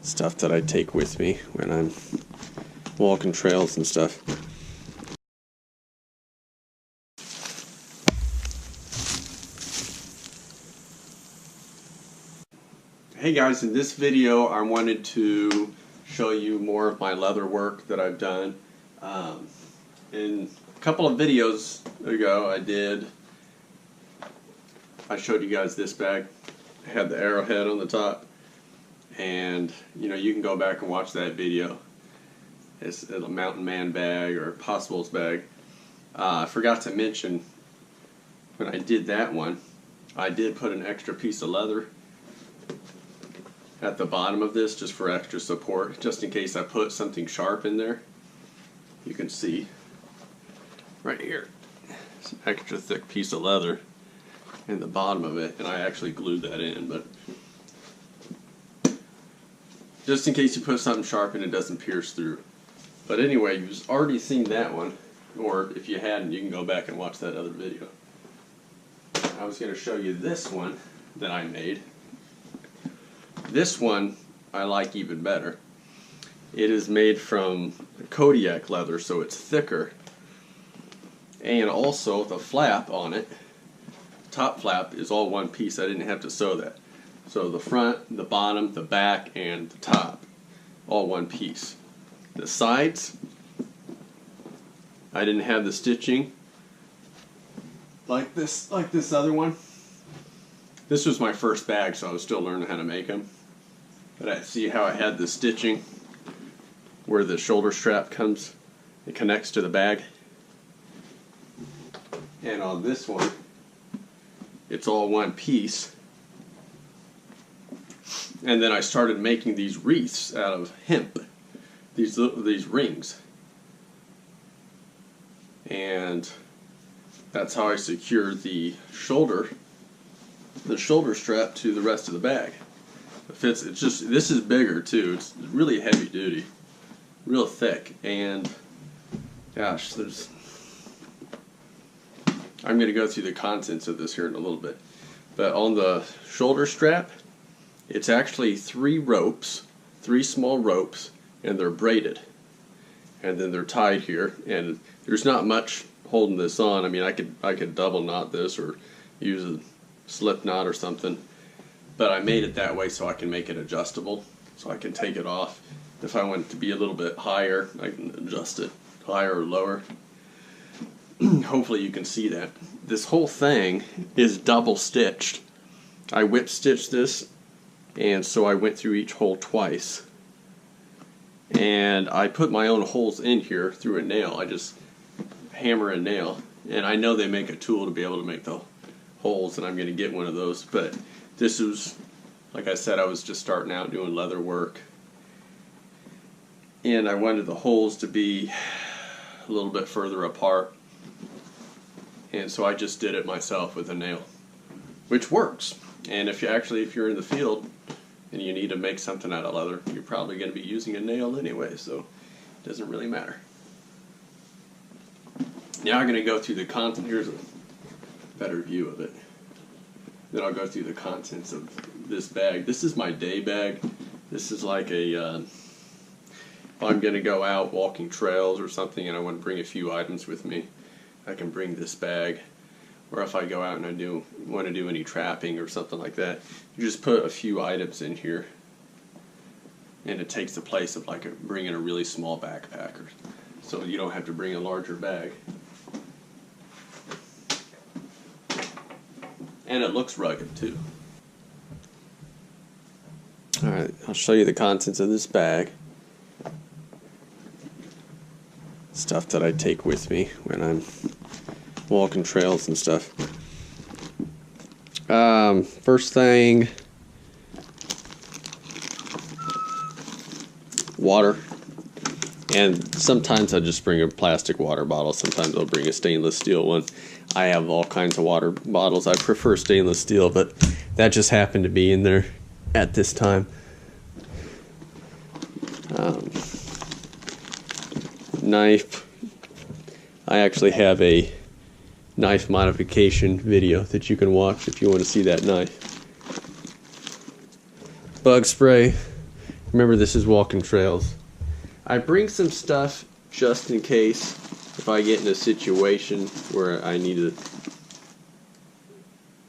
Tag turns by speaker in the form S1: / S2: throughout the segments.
S1: stuff that I take with me when I'm walking trails and stuff. Hey guys, in this video I wanted to show you more of my leather work that I've done. In a couple of videos ago I showed you guys this bag. It had the arrowhead on the top, and you can go back and watch that video. It's a Mountain Man bag or Possibles bag. I forgot to mention when I did that one, I did put an extra piece of leather at the bottom of this just for extra support, just in case I put something sharp in there. You can see right here, it's an extra thick piece of leather in the bottom of it, and I actually glued that in, but just in case you put something sharp and it doesn't pierce through. But anyway, you've already seen that one, or if you hadn't, you can go back and watch that other video. I was going to show you this one that I made. This one I like even better. It is made from Kodiak leather, so it's thicker, and also the flap on it, top flap, is all one piece. I didn't have to sew that. So the front, the bottom, the back, and the top, all one piece. The sides, I didn't have the stitching like this other one. This was my first bag, so I was still learning how to make them. But I see how I had the stitching where the shoulder strap comes, it connects to the bag. And on this one, it's all one piece. And then I started making these wreaths out of hemp, these rings. And that's how I secured the shoulder strap to the rest of the bag. It fits. It's just, this is bigger too. It's really heavy duty, real thick, and gosh, I'm going to go through the contents of this here in a little bit. But on the shoulder strap, it's actually three small ropes, and they're braided. And then they're tied here, and there's not much holding this on. I mean, I could double knot this or use a slip knot or something. But I made it that way so I can make it adjustable, so I can take it off. If I want it to be a little bit higher, I can adjust it higher or lower. Hopefully you can see that. This whole thing is double stitched. I whip stitched this, and so I went through each hole twice. And I put my own holes in here through a nail. I just hammer a nail. And I know they make a tool to be able to make the holes, and I'm going to get one of those. But this was, like I said, I was just starting out doing leather work. And I wanted the holes to be a little bit further apart. And so I just did it myself with a nail, which works. And if you're in the field and you need to make something out of leather, you're probably going to be using a nail anyway, so it doesn't really matter. Now I'm going to go through the content. Here's a better view of it. Then I'll go through the contents of this bag. This is my day bag. This is like if I'm going to go out walking trails or something and I want to bring a few items with me, I can bring this bag. Or if I go out and I want to do any trapping or something like that, you just put a few items in here, and it takes the place of like bringing a really small backpack, so you don't have to bring a larger bag. And it looks rugged too. Alright, I'll show you the contents of this bag. Stuff that I take with me when I'm walking trails and stuff. First thing, water. And sometimes I just bring a plastic water bottle. Sometimes I'll bring a stainless steel one. I have all kinds of water bottles. I prefer stainless steel, but that just happened to be in there at this time. Knife. I actually have a knife modification video that you can watch if you want to see that knife. Bug spray. Remember, this is walking trails. I bring some stuff just in case if I get in a situation where I need to,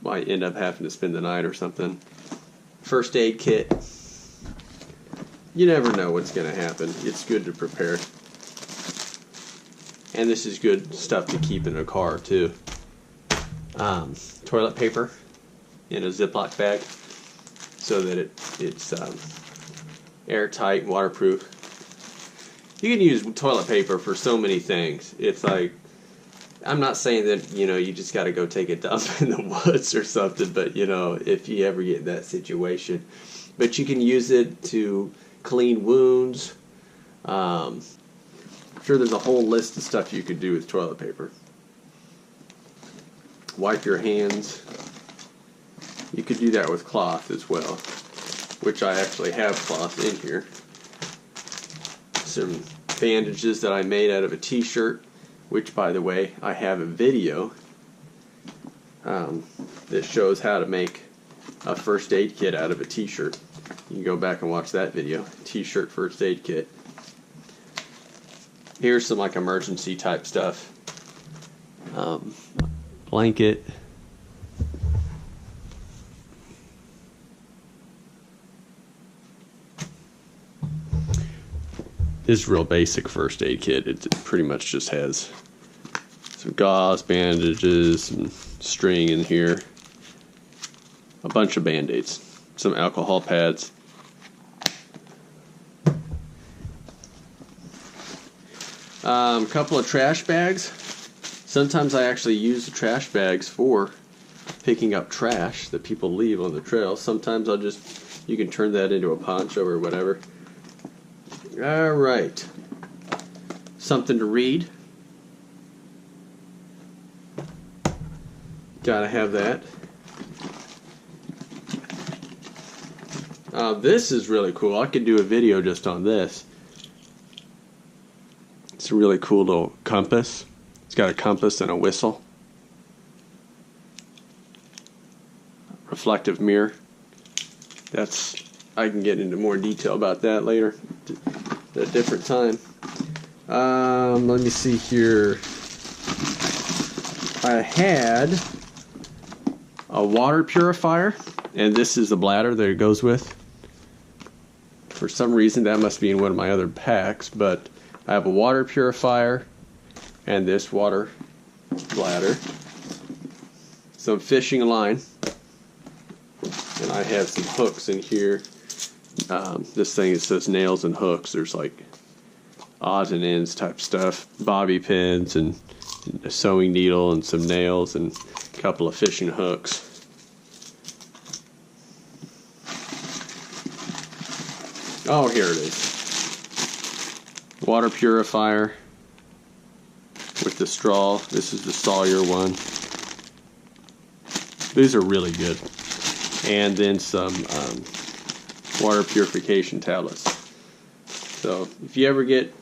S1: might end up having to spend the night or something. First aid kit. You never know what's going to happen. It's good to prepare. And this is good stuff to keep in a car too. Toilet paper in a Ziploc bag so that it's airtight and waterproof. You can use toilet paper for so many things. It's like, I'm not saying that, you know, you just got to go take a dump in the woods or something, but, you know, if you ever get in that situation. But you can use it to clean wounds. I'm sure there's a whole list of stuff you could do with toilet paper. Wipe your hands. You could do that with cloth as well, which I actually have cloth in here. Some bandages that I made out of a t-shirt, which, by the way, I have a video that shows how to make a first aid kit out of a t-shirt. You can go back and watch that video. T-shirt first aid kit. Here's some like emergency type stuff. Blanket. This is real basic first aid kit. It pretty much just has some gauze, bandages, and string in here. A bunch of band-aids. Some alcohol pads. A couple of trash bags. Sometimes I actually use the trash bags for picking up trash that people leave on the trail. Sometimes you can turn that into a poncho or whatever. Alright. Something to read. Gotta have that. This is really cool. I could do a video just on this. It's a really cool little compass. It's got a compass and a whistle. Reflective mirror. I can get into more detail about that later at a different time. Let me see here. I had a water purifier, and this is the bladder that it goes with. For some reason, that must be in one of my other packs, but I have a water purifier and this water bladder. Some fishing line. And I have some hooks in here. This thing, it says nails and hooks. There's like odds and ends type stuff. Bobby pins and a sewing needle and some nails and a couple of fishing hooks. Oh, here it is. Water purifier with the straw. This is the Sawyer one. These are really good. And then some water purification tablets. So if you ever get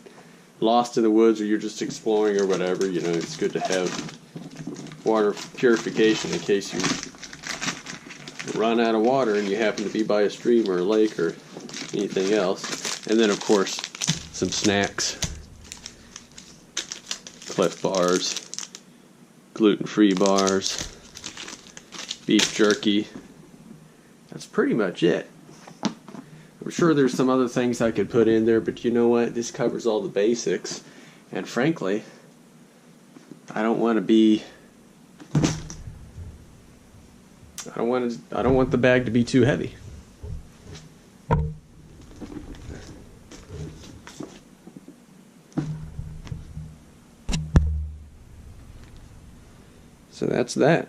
S1: lost in the woods or you're just exploring or whatever, you know, it's good to have water purification in case you run out of water and you happen to be by a stream or a lake or anything else. And then, of course, some snacks. Cliff bars, gluten-free bars, beef jerky. That's pretty much it. I'm sure there's some other things I could put in there, but you know what? This covers all the basics. And frankly, I don't want the bag to be too heavy. So that's that.